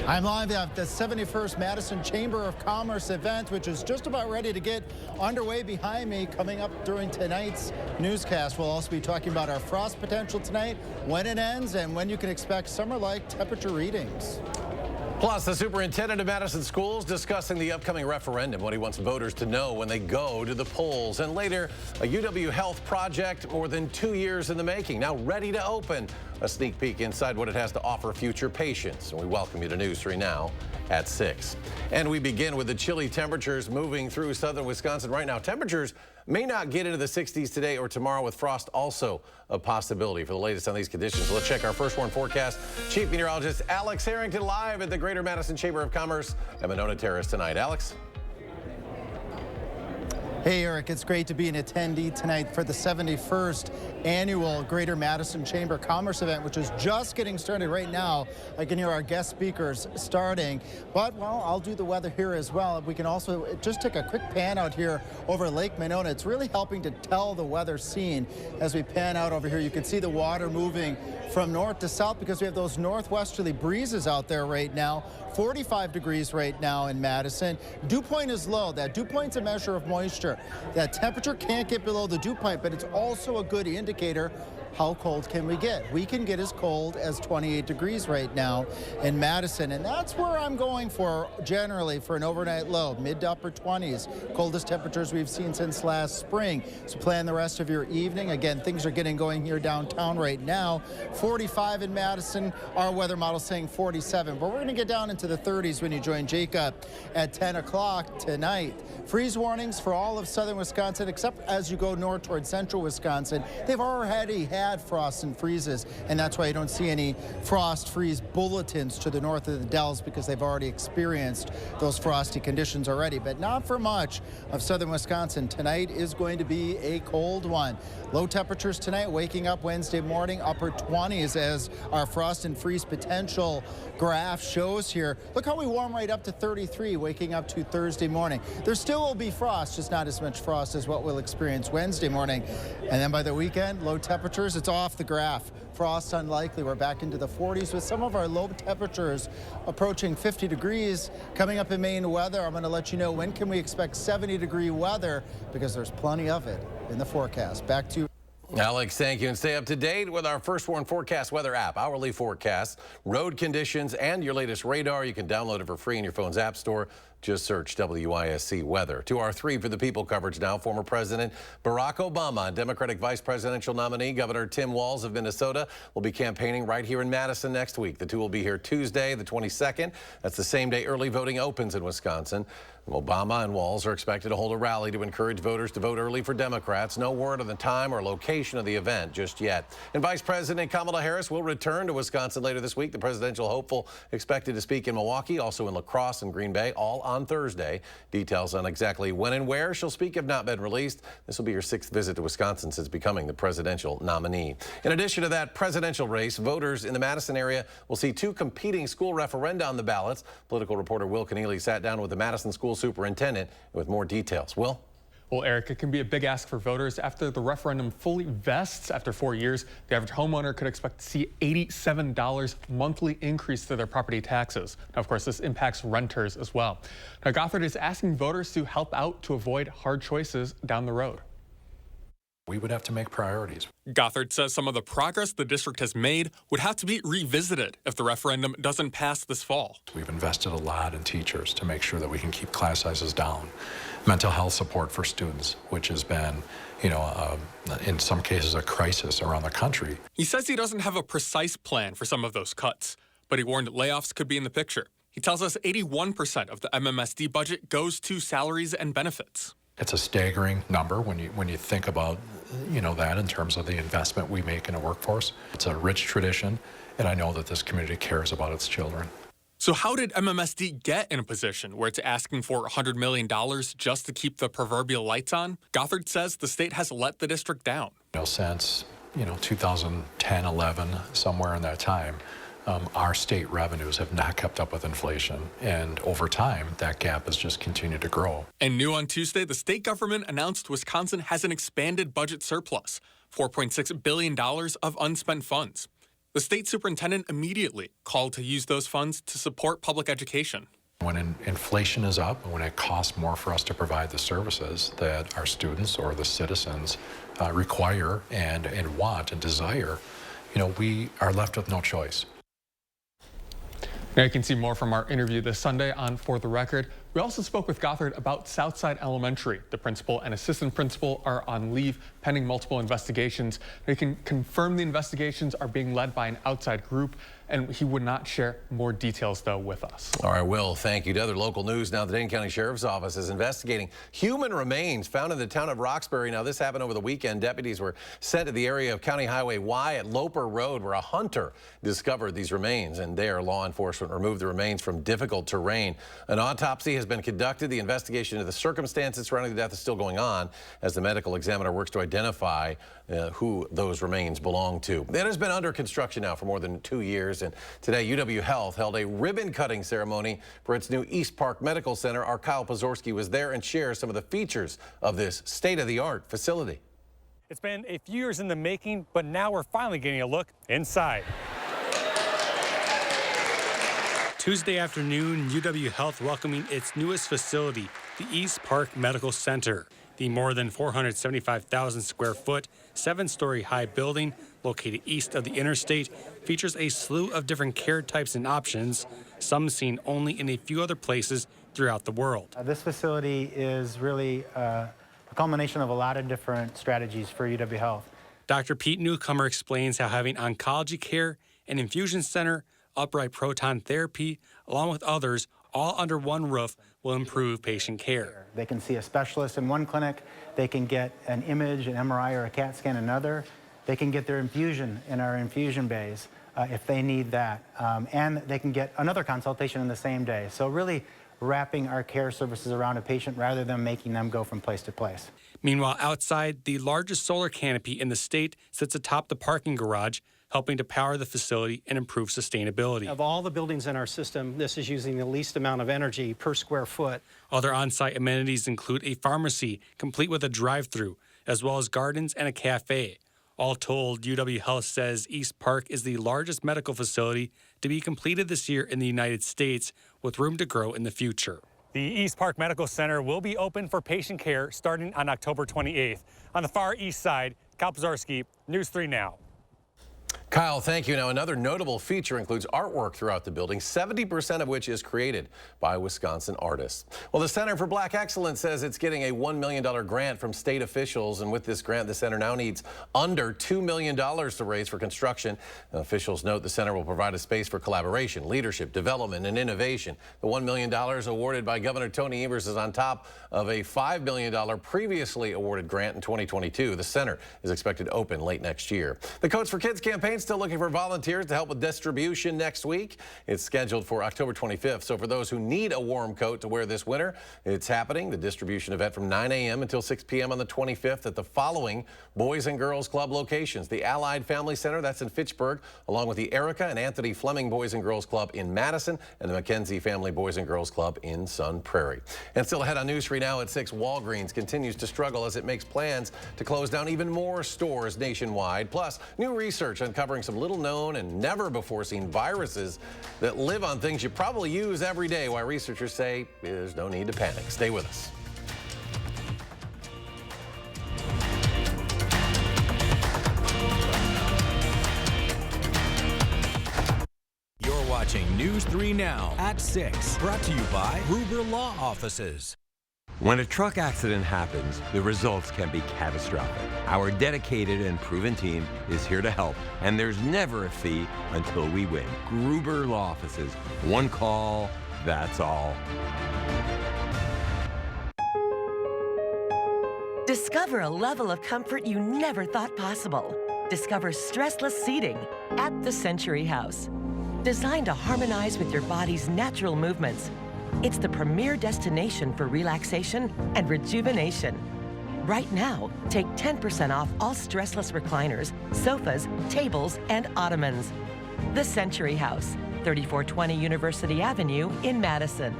I'm live at the 71st Madison Chamber of Commerce event, which is just about ready to get underway behind me. Coming up during tonight's newscast, we'll also be talking about our frost potential tonight, when it ends, and when you can expect summer-like temperature readings. Plus, the superintendent of Madison schools discussing the upcoming referendum, what he wants voters to know when they go to the polls. And later, a UW Health project more than 2 years in the making, now ready to open. A sneak peek inside what it has to offer future patients. And we welcome you to News 3 now at 6. And we begin with the chilly temperatures moving through southern Wisconsin right now. Temperatures may not get into the 60s today or tomorrow, with frost also a possibility. For the latest on these conditions, let's check our first warn forecast. Chief Meteorologist Alex Harrington live at the Greater Madison Chamber of Commerce at Monona Terrace tonight. Alex? Hey, Eric, it's great to be an attendee tonight for the 71st annual Greater Madison Chamber Commerce event, which is just getting started right now. I can hear our guest speakers starting, but, well, I'll do the weather here as well. We can also just take a quick pan out here over Lake Monona. It's really helping to tell the weather scene as we pan out over here. You can see the water moving from north to south because we have those northwesterly breezes out there right now. 45 degrees right now in Madison. Dew point is low. That dew point's a measure of moisture. That temperature can't get below the dew point, but it's also a good indicator. How cold can we get? We can get as cold as 28 degrees right now in Madison, and that's where I'm going for generally for an overnight low, mid to upper 20s. Coldest temperatures we've seen since last spring. So plan the rest of your evening. Again, things are getting going here downtown right now. 45 in Madison. Our weather model saying 47, but we're going to get down into the 30s when you join Jacob at 10 o'clock tonight. Freeze warnings for all of southern Wisconsin, except as you go north towards central Wisconsin. They've already had frosts and freezes, and that's why you don't see any frost freeze bulletins to the north of the Dells, because they've already experienced those frosty conditions already, but not for much of southern Wisconsin. Tonight is going to be a cold one. Low temperatures tonight, waking up Wednesday morning, upper 20s as our frost and freeze potential graph shows here. Look how we warm right up to 33, waking up to Thursday morning. There still will be frost, just not as much frost as what we'll experience Wednesday morning. And then by the weekend, low temperatures, it's off the graph. Frost unlikely. We're back into the 40s with some of our low temperatures approaching 50 degrees. Coming up in Maine weather, I'm going to let you know when can we expect 70-degree weather, because there's plenty of it in the forecast. Back to you, Alex, thank you. And stay up to date with our First Warn Forecast weather app, hourly forecasts, road conditions, and your latest radar. You can download it for free in your phone's app store. Just search WISC weather. To our 3 for the People coverage now. Former President Barack Obama, Democratic Vice Presidential nominee Governor Tim Walz of Minnesota will be campaigning right here in Madison next week. The two will be here Tuesday, the 22nd. That's the same day early voting opens in Wisconsin. Obama and Walz are expected to hold a rally to encourage voters to vote early for Democrats. No word on the time or location of the event just yet. And Vice President Kamala Harris will return to Wisconsin later this week. The presidential hopeful expected to speak in Milwaukee, also in La Crosse and Green Bay, all on Thursday. Details on exactly when and where she'll speak have not been released. This will be her 6th visit to Wisconsin since becoming the presidential nominee. In addition to that presidential race, voters in the Madison area will see 2 competing school referenda on the ballots. Political reporter Will Keneally sat down with the Madison school superintendent with more details. Will? Well, Eric, it can be a big ask for voters. After the referendum fully vests after 4 years, the average homeowner could expect to see $87 monthly increase to their property taxes. Now, of course, this impacts renters as well. Now, Gothard is asking voters to help out to avoid hard choices down the road. We would have to make priorities. Gothard says some of the progress the district has made would have to be revisited if the referendum doesn't pass this fall. We've invested a lot in teachers to make sure that we can keep class sizes down. Mental health support for students, which has been, in some cases a crisis around the country. He says he doesn't have a precise plan for some of those cuts, but he warned layoffs could be in the picture. He tells us 81% of the MMSD budget goes to salaries and benefits. It's a staggering number when you think about, that in terms of the investment we make in a workforce. It's a rich tradition, and I know that this community cares about its children. So how did MMSD get in a position where it's asking for $100 million just to keep the proverbial lights on? Gothard says the state has let the district down. Since, 2010, 11, somewhere in that time, our state revenues have not kept up with inflation, and over time, that gap has just continued to grow. And new on Tuesday, the state government announced Wisconsin has an expanded budget surplus, $4.6 billion of unspent funds. The state superintendent immediately called to use those funds to support public education. When inflation is up, when it costs more for us to provide the services that our students or the citizens require and want and desire, we are left with no choice. Now you can see more from our interview this Sunday on For the Record. We also spoke with Gothard about Southside Elementary. The principal and assistant principal are on leave pending multiple investigations. They can confirm the investigations are being led by an outside group, and he would not share more details, though, with us. All right, Will, thank you. To other local news now, the Dane County Sheriff's Office is investigating human remains found in the town of Roxbury. Now, this happened over the weekend. Deputies were sent to the area of County Highway Y at Loper Road, where a hunter discovered these remains, and there law enforcement removed the remains from difficult terrain. An autopsy has been conducted. The investigation into the circumstances surrounding the death is still going on as the medical examiner works to identify who those remains belong to. It has been under construction now for more than 2 years, and today UW Health held a ribbon-cutting ceremony for its new East Park Medical Center. Our Kyle Pozorski was there and shares some of the features of this state-of-the-art facility. It's been a few years in the making, but now we're finally getting a look inside. Tuesday afternoon, UW Health welcoming its newest facility, the East Park Medical Center. The more than 475,000 square foot, 7-story high building located east of the interstate features a slew of different care types and options, some seen only in a few other places throughout the world. This facility is really a culmination of a lot of different strategies for UW Health. Dr. Pete Newcomer explains how having oncology care, an infusion center, upright proton therapy, along with others, all under one roof, will improve patient care. They can see a specialist in one clinic, they can get an image, an MRI, or a CAT scan in another. They can get their infusion in our infusion bays if they need that. And they can get another consultation in the same day. So really wrapping our care services around a patient rather than making them go from place to place. Meanwhile, outside, the largest solar canopy in the state sits atop the parking garage, helping to power the facility and improve sustainability. Of all the buildings in our system, this is using the least amount of energy per square foot. Other on-site amenities include a pharmacy, complete with a drive-through, as well as gardens and a cafe. All told, UW Health says East Park is the largest medical facility to be completed this year in the United States, with room to grow in the future. The East Park Medical Center will be open for patient care starting on October 28th. On the far east side, Kyle Pozorski, News 3 Now. Kyle, thank you. Now, another notable feature includes artwork throughout the building, 70% of which is created by Wisconsin artists. Well, the Center for Black Excellence says it's getting a $1 million grant from state officials, and with this grant, the center now needs under $2 million to raise for construction. Officials note the center will provide a space for collaboration, leadership, development, and innovation. The $1 million awarded by Governor Tony Evers is on top of a $5 million previously awarded grant in 2022. The center is expected to open late next year. The Coats for Kids campaign still looking for volunteers to help with distribution next week. It's scheduled for October 25th. So for those who need a warm coat to wear this winter, it's happening. The distribution event from 9 a.m. until 6 p.m. on the 25th at the following Boys and Girls Club locations. The Allied Family Center, that's in Fitchburg, along with the Erica and Anthony Fleming Boys and Girls Club in Madison and the McKenzie Family Boys and Girls Club in Sun Prairie. And still ahead on News 3 Now at 6, Walgreens continues to struggle as it makes plans to close down even more stores nationwide. Plus, new research uncovering some little known and never before seen viruses that live on things you probably use every day, why researchers say there's no need to panic. Stay with us. You're watching News 3 Now at 6, brought to you by Gruber Law Offices. When a truck accident happens, the results can be catastrophic. Our dedicated and proven team is here to help, and there's never a fee until we win. Gruber Law Offices. One call, that's all. Discover a level of comfort you never thought possible. Discover stressless seating at the Century House. Designed to harmonize with your body's natural movements, it's the premier destination for relaxation and rejuvenation. Right now, take 10% off all stressless recliners, sofas, tables, and ottomans. The Century House, 3420 University Avenue in Madison.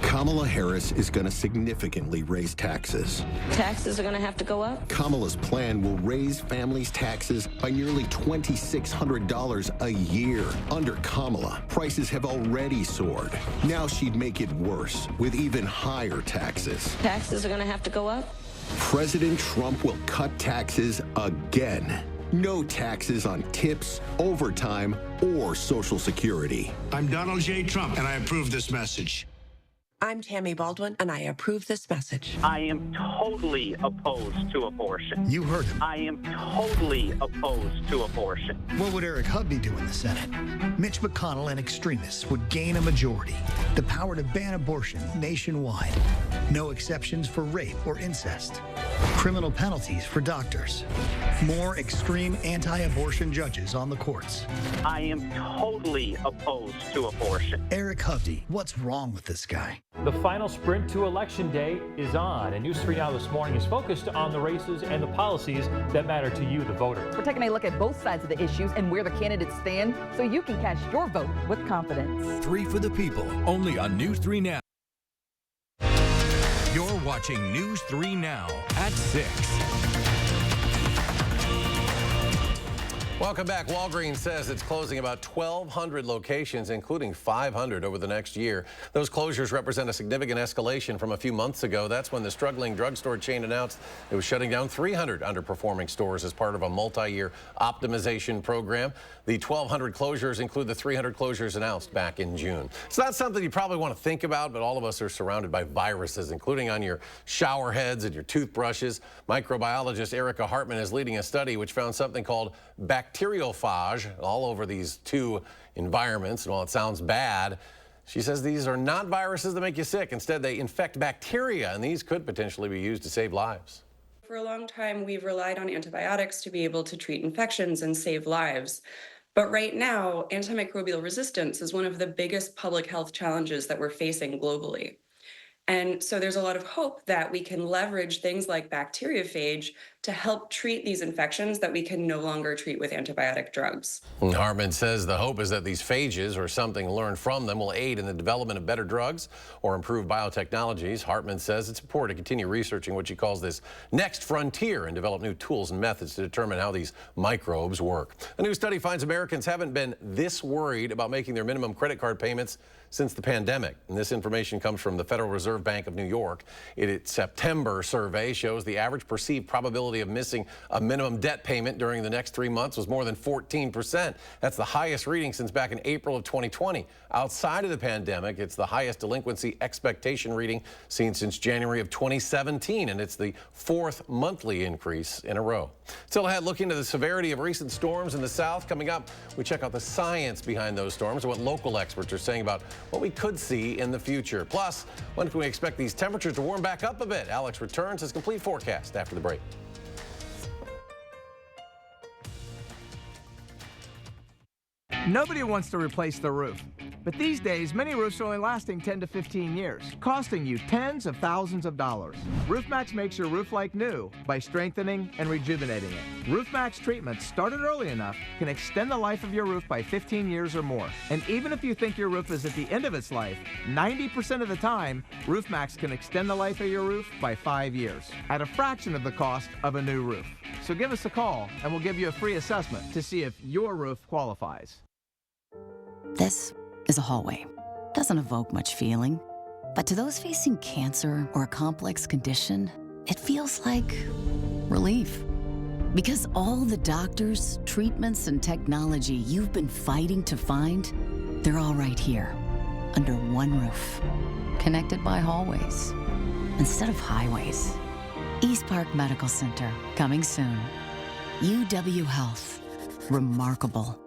Come Kamala Harris is going to significantly raise taxes. Taxes are going to have to go up? Kamala's plan will raise families' taxes by nearly $2,600 a year. Under Kamala, prices have already soared. Now she'd make it worse with even higher taxes. Taxes are going to have to go up? President Trump will cut taxes again. No taxes on tips, overtime, or Social Security. I'm Donald J. Trump, and I approve this message. I'm Tammy Baldwin, and I approve this message. I am totally opposed to abortion. You heard him. I am totally opposed to abortion. What would Eric Hovde do in the Senate? Mitch McConnell and extremists would gain a majority. The power to ban abortion nationwide. No exceptions for rape or incest. Criminal penalties for doctors. More extreme anti-abortion judges on the courts. I am totally opposed to abortion. Eric Hovde, what's wrong with this guy? The final sprint to Election Day is on, and News 3 Now this morning is focused on the races and the policies that matter to you, the voter. We're taking a look at both sides of the issues and where the candidates stand so you can cast your vote with confidence. 3 for the people, only on News 3 Now. You're watching News 3 Now at 6. Welcome back. Walgreens says it's closing about 1,200 locations, including 500 over the next year. Those closures represent a significant escalation from a few months ago. That's when the struggling drugstore chain announced it was shutting down 300 underperforming stores as part of a multi-year optimization program. The 1,200 closures include the 300 closures announced back in June. It's not something you probably want to think about, but all of us are surrounded by viruses, including on your shower heads and your toothbrushes. Microbiologist Erica Hartman is leading a study which found something called bacteriophage all over these two environments. And while it sounds bad, she says these are not viruses that make you sick. Instead, they infect bacteria, and these could potentially be used to save lives. For a long time, we've relied on antibiotics to be able to treat infections and save lives. But right now, antimicrobial resistance is one of the biggest public health challenges that we're facing globally. And so there's a lot of hope that we can leverage things like bacteriophage to help treat these infections that we can no longer treat with antibiotic drugs. Hartman says the hope is that these phages, or something learned from them, will aid in the development of better drugs or improve biotechnologies. Hartman says it's important to continue researching what she calls this next frontier and develop new tools and methods to determine how these microbes work. A new study finds Americans haven't been this worried about making their minimum credit card payments since the pandemic. And this information comes from the Federal Reserve Bank of New York. Its September survey shows the average perceived probability of missing a minimum debt payment during the next 3 months was more than 14%. That's the highest reading since back in April of 2020. Outside of the pandemic, it's the highest delinquency expectation reading seen since January of 2017, and it's the 4th monthly increase in a row. Still ahead, looking to the severity of recent storms in the South. Coming up, we check out the science behind those storms and what local experts are saying about what we could see in the future. Plus, when can we expect these temperatures to warm back up a bit? Alex returns his complete forecast after the break. Nobody wants to replace the roof, but these days many roofs are only lasting 10 to 15 years, costing you tens of thousands of dollars. RoofMax makes your roof like new by strengthening and rejuvenating it. RoofMax treatments, started early enough, can extend the life of your roof by 15 years or more. And even if you think your roof is at the end of its life, 90% of the time, RoofMax can extend the life of your roof by 5 years at a fraction of the cost of a new roof. So give us a call and we'll give you a free assessment to see if your roof qualifies. This is a hallway. Doesn't evoke much feeling. But to those facing cancer or a complex condition, it feels like relief. Because all the doctors, treatments, and technology you've been fighting to find, they're all right here, under one roof, connected by hallways instead of highways. East Park Medical Center, coming soon. UW Health, remarkable.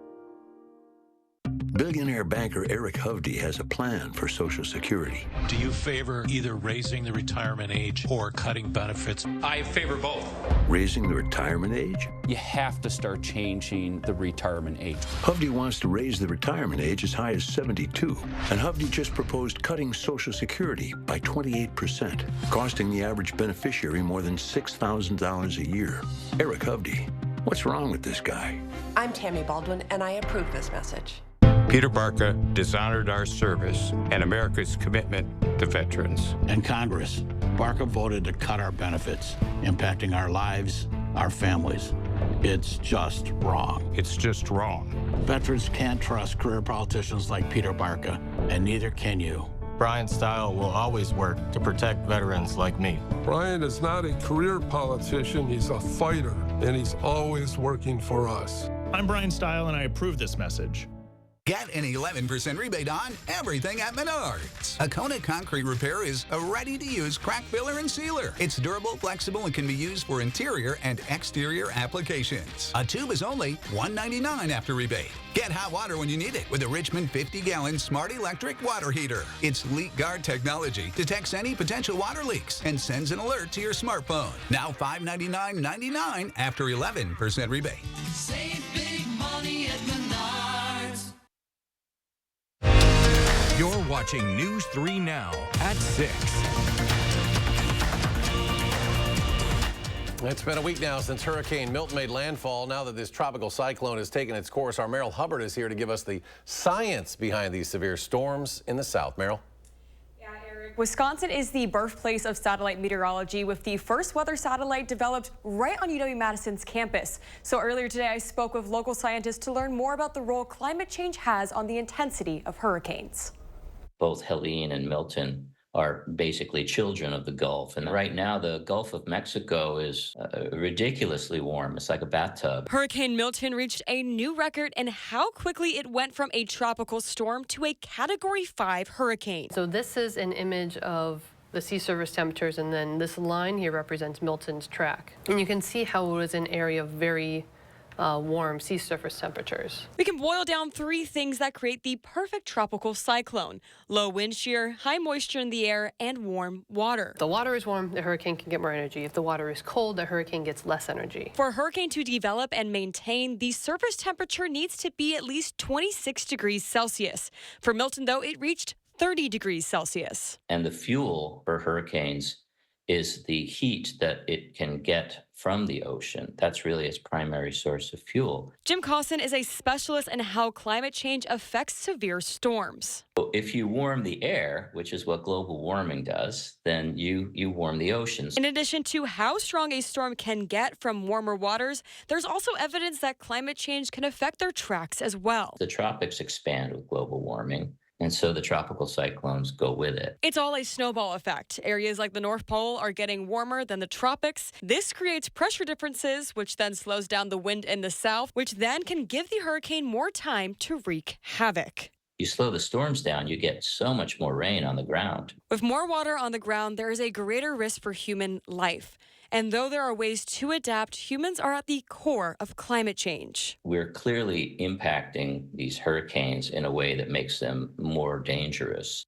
Billionaire banker Eric Hovde has a plan for Social Security. Do you favor either raising the retirement age or cutting benefits? I favor both. Raising the retirement age? You have to start changing the retirement age. Hovde wants to raise the retirement age as high as 72. And Hovde just proposed cutting Social Security by 28%, costing the average beneficiary more than $6,000 a year. Eric Hovde, what's wrong with this guy? I'm Tammy Baldwin, and I approve this message. Peter Barca dishonored our service and America's commitment the veterans. And Congress, Barca voted to cut our benefits, impacting our lives, our families. It's just wrong. It's just wrong. Veterans can't trust career politicians like Peter Barca, and neither can you. Brian Stile will always work to protect veterans like me. Brian is not a career politician, he's a fighter, and he's always working for us. I'm Brian Stile, and I approve this message. Get an 11% rebate on everything at Menards. A Kona concrete repair is a ready-to-use crack filler and sealer. It's durable, flexible, and can be used for interior and exterior applications. A tube is only $1.99 after rebate. Get hot water when you need it with a Richmond 50-gallon Smart Electric water heater. Its Leak Guard technology detects any potential water leaks and sends an alert to your smartphone. Now $599.99 after 11% rebate. Save big money at Menards. You're watching News 3 Now at 6. It's been a week now since Hurricane Milton made landfall. Now that this tropical cyclone has taken its course, our Meryl Hubbard is here to give us the science behind these severe storms in the south. Meryl? Wisconsin is the birthplace of satellite meteorology, with the first weather satellite developed right on UW-Madison's campus. So earlier today, I spoke with local scientists to learn more about the role climate change has on the intensity of hurricanes. Both Helene and Milton are basically children of the Gulf. And right now, the Gulf of Mexico is ridiculously warm. It's like a bathtub. Hurricane Milton reached a new record in how quickly it went from a tropical storm to a Category 5 hurricane. So this is an image of the sea surface temperatures, and then this line here represents Milton's track. And you can see how it was an area of very warm sea surface temperatures. We can boil down three things that create the perfect tropical cyclone: low wind shear, high moisture in the air, and warm water. If the water is warm, the hurricane can get more energy. If the water is cold, the hurricane gets less energy. For a hurricane to develop and maintain, the surface temperature needs to be at least 26 degrees Celsius. For Milton, though, it reached 30 degrees Celsius. And the fuel for hurricanes is the heat that it can get from the ocean. That's really its primary source of fuel. Jim Cawson is a specialist in how climate change affects severe storms. So if you warm the air, which is what global warming does, then you warm the oceans. In addition to how strong a storm can get from warmer waters, there's also evidence that climate change can affect their tracks as well. The tropics expand with global warming, and so the tropical cyclones go with it. It's all a snowball effect. Areas like the North Pole are getting warmer than the tropics. This creates pressure differences, which then slows down the wind in the south, which then can give the hurricane more time to wreak havoc. You slow the storms down, you get so much more rain on the ground. With more water on the ground, there is a greater risk for human life. And though there are ways to adapt, humans are at the core of climate change. We're clearly impacting these hurricanes in a way that makes them more dangerous.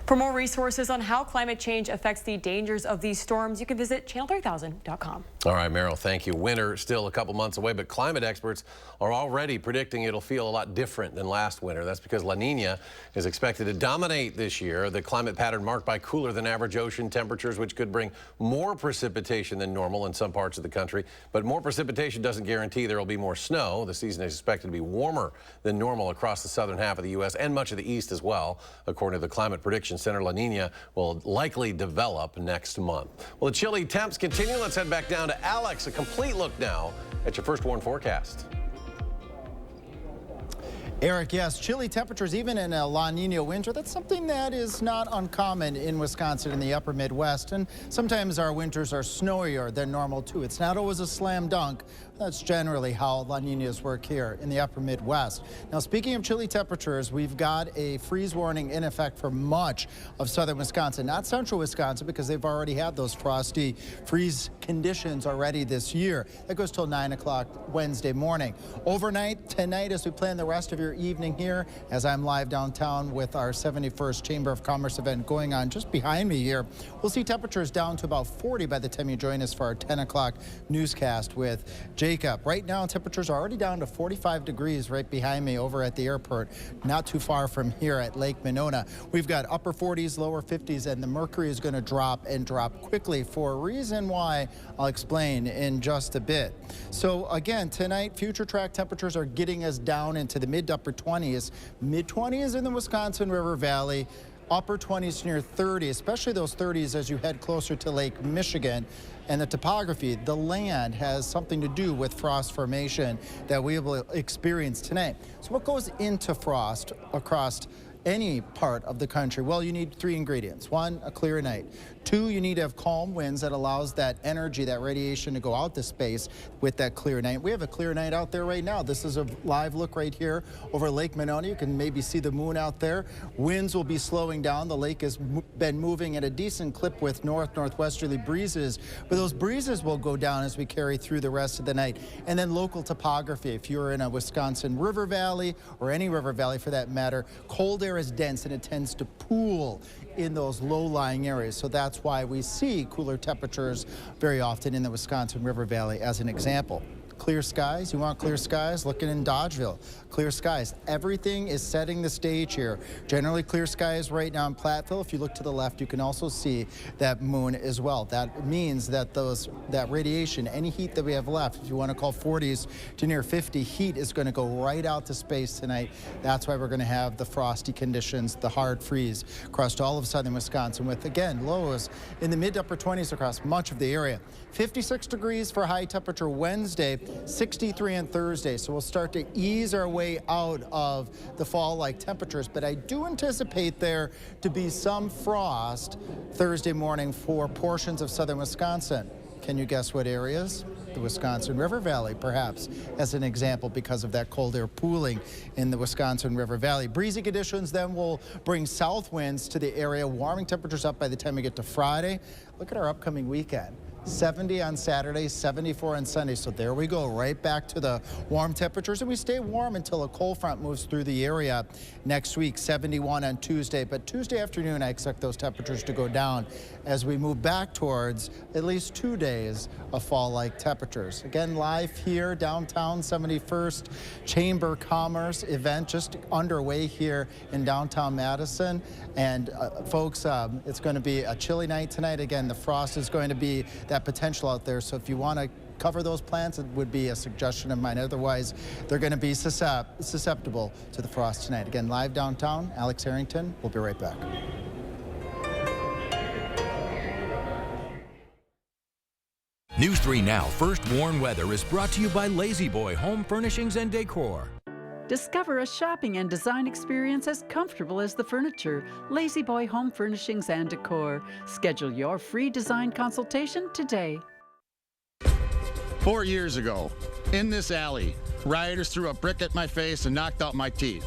For more resources on how climate change affects the dangers of these storms, you can visit channel3000.com. All right, Meryl, thank you. Winter still a couple months away, but climate experts are already predicting it'll feel a lot different than last winter. That's because La Nina is expected to dominate this year. The climate pattern marked by cooler than average ocean temperatures, which could bring more precipitation than normal in some parts of the country. But more precipitation doesn't guarantee there will be more snow. The season is expected to be warmer than normal across the southern half of the U.S. and much of the east as well. According to the Climate Prediction Center, La Nina will likely develop next month. Well, the chilly temps continue. Let's head back down to Alex. A complete look now at your first warn forecast. Eric, yes, chilly temperatures even in a La Nina winter. That's something that is not uncommon in Wisconsin in the upper Midwest. And sometimes our winters are snowier than normal, too. It's not always a slam dunk. That's generally how La Ninas work here in the upper Midwest. Now, speaking of chilly temperatures, we've got a freeze warning in effect for much of southern Wisconsin, not central Wisconsin, because they've already had those frosty freeze conditions already this year. That goes till 9 o'clock Wednesday morning. Overnight tonight, as we plan the rest of your evening here, as I'm live downtown with our 71st Chamber of Commerce event going on just behind me here, we'll see temperatures down to about 40 by the time you join us for our 10 o'clock newscast with Jacob. Right now, temperatures are already down to 45 degrees right behind me over at the airport, not too far from here at Lake Monona. We've got upper 40s, lower 50s, and the mercury is going to drop and drop quickly for a reason why I'll explain in just a bit. So again, tonight, future track temperatures are getting us down into the mid to upper 20s, mid-20s in the Wisconsin River Valley, upper 20s near 30, especially those 30s as you head closer to Lake Michigan. And the topography, the land has something to do with frost formation that we will experience tonight. So what goes into frost across any part of the country? Well, you need 3 ingredients. 1, a clear night. 2, you need to have calm winds that allows that energy, that radiation to go out to space with that clear night. We have a clear night out there right now. This is a live look right here over Lake Monona. You can maybe see the moon out there. Winds will be slowing down. The lake has been moving at a decent clip with northwesterly breezes, but those breezes will go down as we carry through the rest of the night. And then local topography. If you're in a Wisconsin river valley or any river valley for that matter, cold air is dense and it tends to pool in those low-lying areas. So that's why we see cooler temperatures very often in the Wisconsin River Valley as an example. Clear skies, you want clear skies? Looking in Dodgeville, clear skies. Everything is setting the stage here. Generally clear skies right now in Platteville. If you look to the left, you can also see that moon as well. That means that that radiation, any heat that we have left, if you want to call 40s to near 50, heat is going to go right out to space tonight. That's why we're going to have the frosty conditions, the hard freeze across all of southern Wisconsin with, again, lows in the mid to upper 20s across much of the area. 56 degrees for high temperature Wednesday, 63 on Thursday. So we'll start to ease our way out of the fall-like temperatures, but I do anticipate there to be some frost Thursday morning for portions of southern Wisconsin. Can you guess what areas? The Wisconsin River Valley, perhaps, as an example, because of that cold air pooling in the Wisconsin River Valley. Breezy conditions then will bring south winds to the area, warming temperatures up by the time we get to Friday. Look at our upcoming weekend. 70 on Saturday, 74 on Sunday. So there we go, right back to the warm temperatures. And we stay warm until a cold front moves through the area next week, 71 on Tuesday. But Tuesday afternoon, I expect those temperatures to go down as we move back towards at least 2 days of fall-like temperatures. Again, live here, downtown 71st Chamber Commerce event just underway here in downtown Madison. And folks, it's going to be a chilly night tonight. Again, the frost is going to be that potential out there. So if you want to cover those plants, it would be a suggestion of mine. Otherwise, they're going to be susceptible to the frost tonight. Again, live downtown, Alex Harrington. We'll be right back. News 3 Now First Warn Weather is brought to you by Lazy Boy Home Furnishings and Decor. Discover a shopping and design experience as comfortable as the furniture. Lazy Boy Home Furnishings and Decor. Schedule your free design consultation today. 4 years ago, in this alley, rioters threw a brick at my face and knocked out my teeth.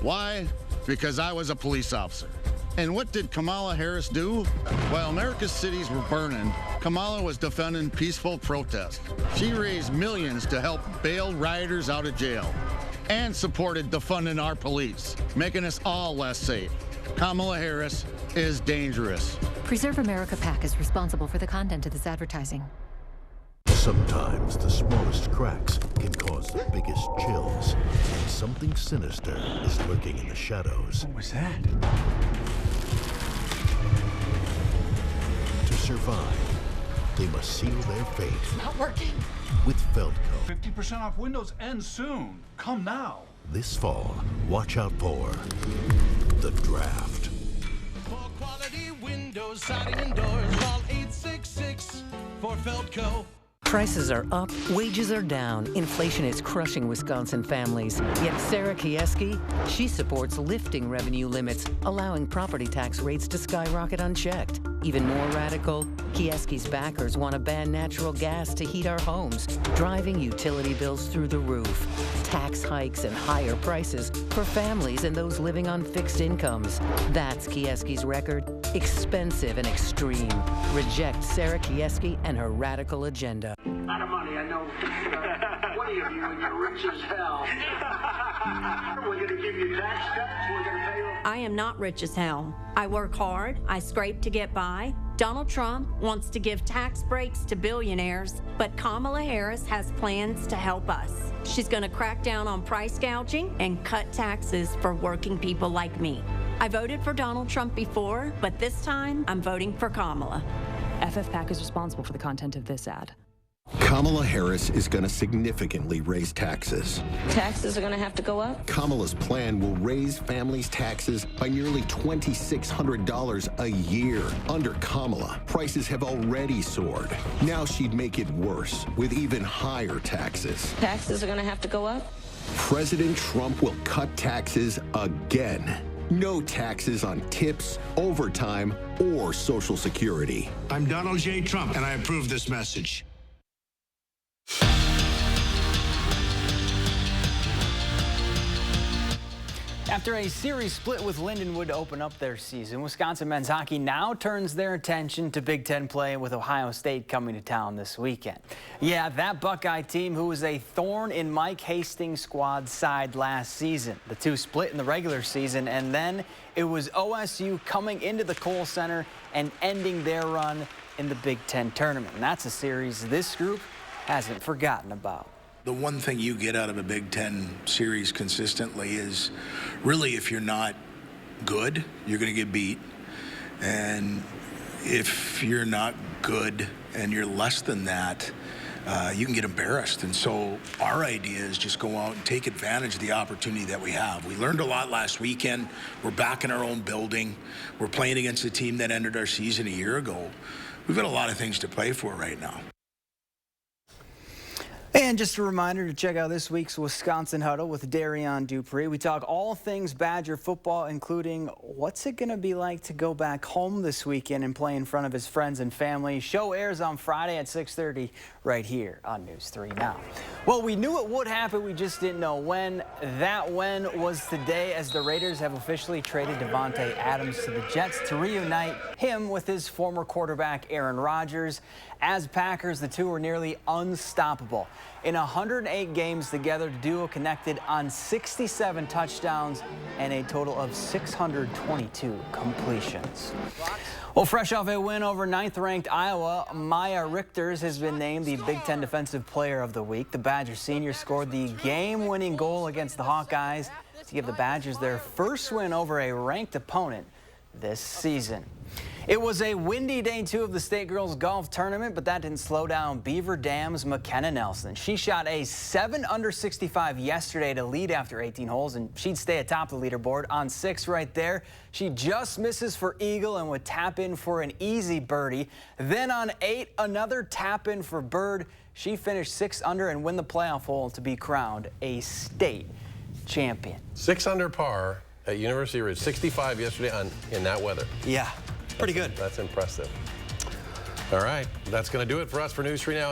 Why? Because I was a police officer. And what did Kamala Harris do? While America's cities were burning, Kamala was defending peaceful protest. She raised millions to help bail rioters out of jail and supported defunding our police, making us all less safe. Kamala Harris is dangerous. Preserve America PAC is responsible for the content of this advertising. Sometimes the smallest cracks can cause the biggest chills, and something sinister is lurking in the shadows. What was that? To survive, they must seal their fate. Not working. With Feldco. 50% off Windows ends soon. Come now. This fall, watch out for The Draft. For quality windows, siding, and doors, call 866 for Feldco. Prices are up, wages are down, inflation is crushing Wisconsin families. Yet Sarah Kieski, she supports lifting revenue limits, allowing property tax rates to skyrocket unchecked. Even more radical, Kieski's backers want to ban natural gas to heat our homes, driving utility bills through the roof. Tax hikes and higher prices for families and those living on fixed incomes. That's Kieski's record, expensive and extreme. Reject Sarah Kieski and her radical agenda. Out of money, I know 20 of you, and you're rich as hell. We're going to give you tax cuts. We're going to pay you. I am not rich as hell. I work hard. I scrape to get by. Donald Trump wants to give tax breaks to billionaires, but Kamala Harris has plans to help us. She's going to crack down on price gouging and cut taxes for working people like me. I voted for Donald Trump before, but this time I'm voting for Kamala. FFPAC is responsible for the content of this ad. Kamala Harris is going to significantly raise taxes. Taxes are going to have to go up? Kamala's plan will raise families' taxes by nearly $2,600 a year. Under Kamala, prices have already soared. Now she'd make it worse with even higher taxes. Taxes are going to have to go up? President Trump will cut taxes again. No taxes on tips, overtime, or Social Security. I'm Donald J. Trump, and I approve this message. After a series split with Lindenwood to open up their season, Wisconsin men's hockey now turns their attention to Big Ten play with Ohio State coming to town this weekend. Yeah, that Buckeye team who was a thorn in Mike Hastings' squad's side last season. The two split in the regular season, and then it was OSU coming into the Kohl Center and ending their run in the Big Ten tournament. And that's a series this group hasn't forgotten about. The one thing you get out of a Big Ten series consistently is really if you're not good, you're going to get beat. And if you're not good and you're less than that, you can get embarrassed. And so our idea is just go out and take advantage of the opportunity that we have. We learned a lot last weekend. We're back in our own building. We're playing against a team that ended our season a year ago. We've got a lot of things to play for right now. And just a reminder to check out this week's Wisconsin Huddle with Darion Dupree. We talk all things Badger football, including what's it going to be like to go back home this weekend and play in front of his friends and family. Show airs on Friday at 6:30 right here on News 3 Now. Well, we knew it would happen. We just didn't know when. That when was today, as the Raiders have officially traded Davante Adams to the Jets to reunite him with his former quarterback Aaron Rodgers. As Packers, the two were nearly unstoppable. In 108 games together, the duo connected on 67 touchdowns and a total of 622 completions. Well, fresh off a win over 9th-ranked Iowa, Maya Richters has been named the Big Ten Defensive Player of the Week. The Badger senior scored the game-winning goal against the Hawkeyes to give the Badgers their first win over a ranked opponent this season. It was a windy day 2 of the State Girls Golf Tournament, but that didn't slow down Beaver Dam's McKenna Nelson. She shot a 7 under 65 yesterday to lead after 18 holes, and she'd stay atop the leaderboard on 6 right there. She just misses for eagle and would tap in for an easy birdie. Then on 8, another tap in for bird. She finished 6 under and win the playoff hole to be crowned a state champion. 6 under par at University Ridge, 65 yesterday in that weather. Yeah. Pretty good. That's impressive. All right, that's going to do it for us for News 3 Now. It's